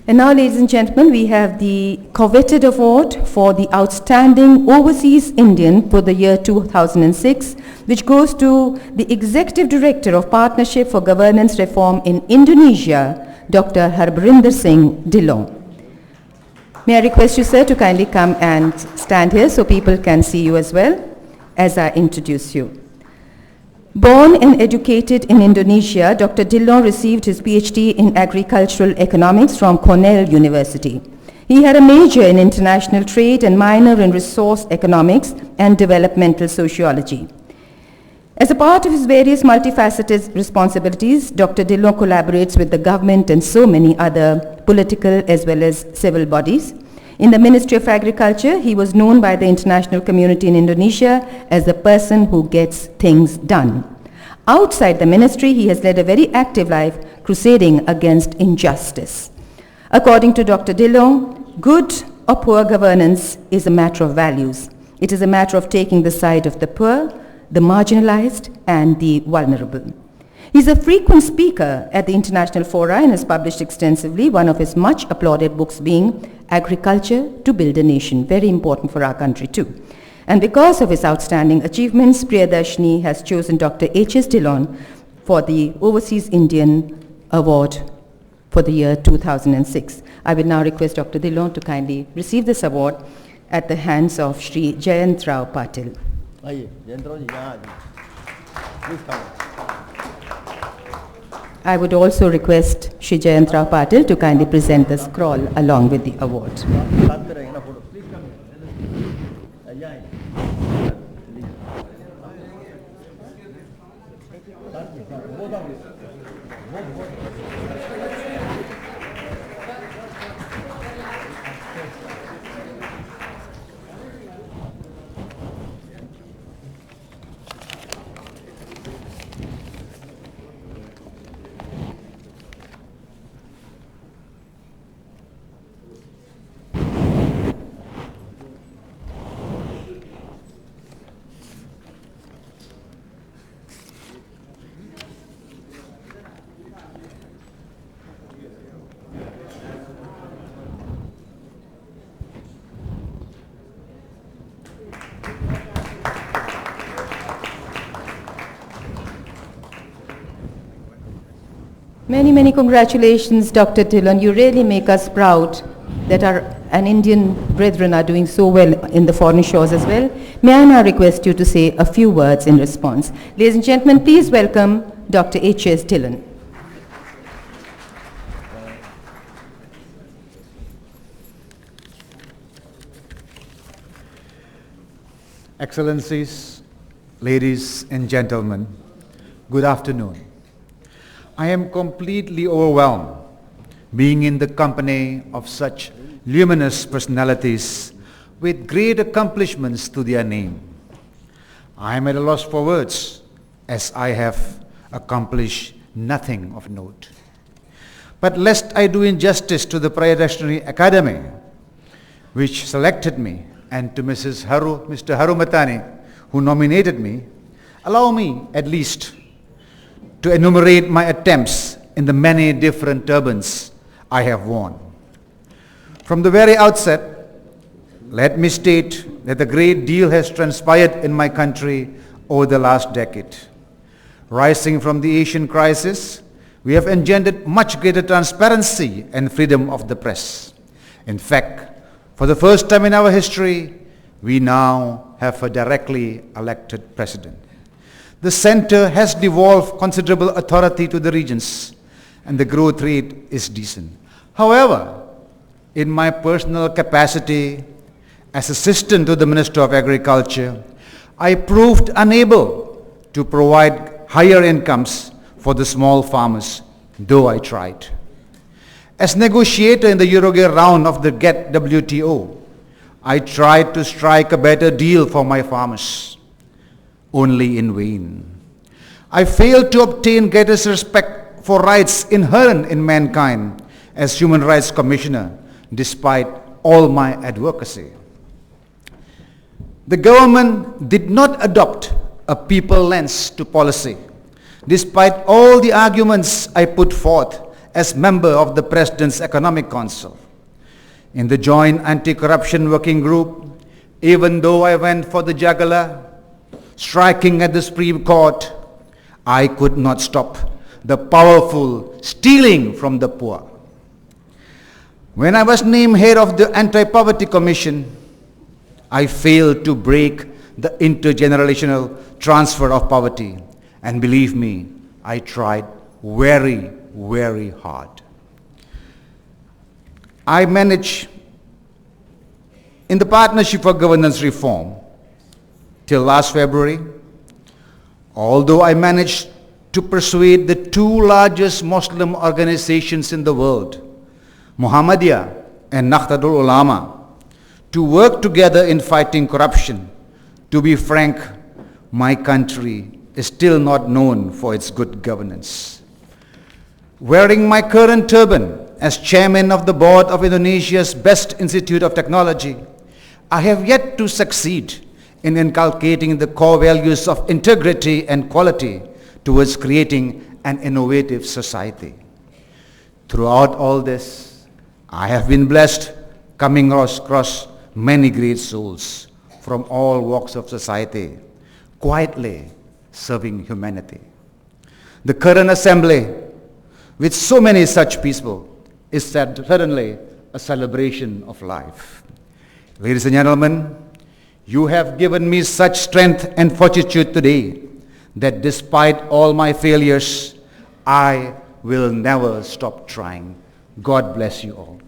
And now, ladies and gentlemen, we have the coveted award for the Outstanding Overseas Indian for the year 2006, which goes to the Executive Director of Partnership for Governance Reform in Indonesia, Dr. Harbarinder Singh Dillon. May I request you, sir, to kindly come and stand here so people can see you as well as I introduce you. Born and educated in Indonesia, Dr. Dillon received his PhD in agricultural economics from Cornell University. He had a major in international trade and minor in resource economics and developmental sociology. As a part of his various multifaceted responsibilities, Dr. Dillon collaborates with the government and so many other political as well as civil bodies. In the Ministry of Agriculture, he was known by the international community in Indonesia as the person who gets things done. Outside the ministry, he has led a very active life crusading against injustice. According to Dr. Dillon, good or poor governance is a matter of values. It is a matter of taking the side of the poor, the marginalized, and the vulnerable. He's a frequent speaker at the international fora and has published extensively, one of his much applauded books being Agriculture to Build a Nation, very important for our country too. And because of his outstanding achievements, Priyadarshini has chosen Dr. H.S. Dillon for the Overseas Indian Award for the year 2006. I will now request Dr. Dillon to kindly receive this award at the hands of Shri Jayant Rao Patil. I would also request Shri Jayant Rao Patil to kindly present the scroll along with the award. Many congratulations, Dr. Dillon. You really make us proud that our Indian brethren are doing so well in the foreign shores as well. May I now request you to say a few words in response. Ladies and gentlemen, please welcome Dr. H.S. Dillon. Excellencies, ladies and gentlemen, good afternoon. I am completely overwhelmed being in the company of such luminous personalities with great accomplishments to their name. I am at a loss for words, as I have accomplished nothing of note. But lest I do injustice to the Priyadarshini Academy, which selected me, and to Mr. Harumatani, who nominated me, allow me at least to enumerate my attempts in the many different turbans I have worn. From the very outset, let me state that a great deal has transpired in my country over the last decade. Rising from the Asian crisis, we have engendered much greater transparency and freedom of the press. In fact, for the first time in our history, we now have a directly elected president. The center has devolved considerable authority to the regions, and the growth rate is decent. However, in my personal capacity as assistant to the Minister of Agriculture, I proved unable to provide higher incomes for the small farmers, though I tried. As negotiator in the Uruguay round of the GATT WTO, I tried to strike a better deal for my farmers, only in vain. I failed to obtain greatest respect for rights inherent in mankind as Human Rights Commissioner, despite all my advocacy. The government did not adopt a people lens to policy, despite all the arguments I put forth as member of the President's Economic Council. In the Joint Anti-Corruption Working Group, even though I went for the jugular, striking at the Supreme Court, I could not stop the powerful stealing from the poor. When I was named head of the Anti-Poverty Commission, I failed to break the intergenerational transfer of poverty. And believe me, I tried very, very hard. I managed in the Partnership for Governance Reform till last February, although I managed to persuade the two largest Muslim organizations in the world, Muhammadiyah and Nahdlatul Ulama, to work together in fighting corruption. To be frank, my country is still not known for its good governance. Wearing my current turban as chairman of the board of Indonesia's best institute of technology, I have yet to succeed in inculcating the core values of integrity and quality towards creating an innovative society. Throughout all this, I have been blessed coming across many great souls from all walks of society, quietly serving humanity. The current assembly, with so many such people, is certainly a celebration of life. Ladies and gentlemen, you have given me such strength and fortitude today that despite all my failures, I will never stop trying. God bless you all.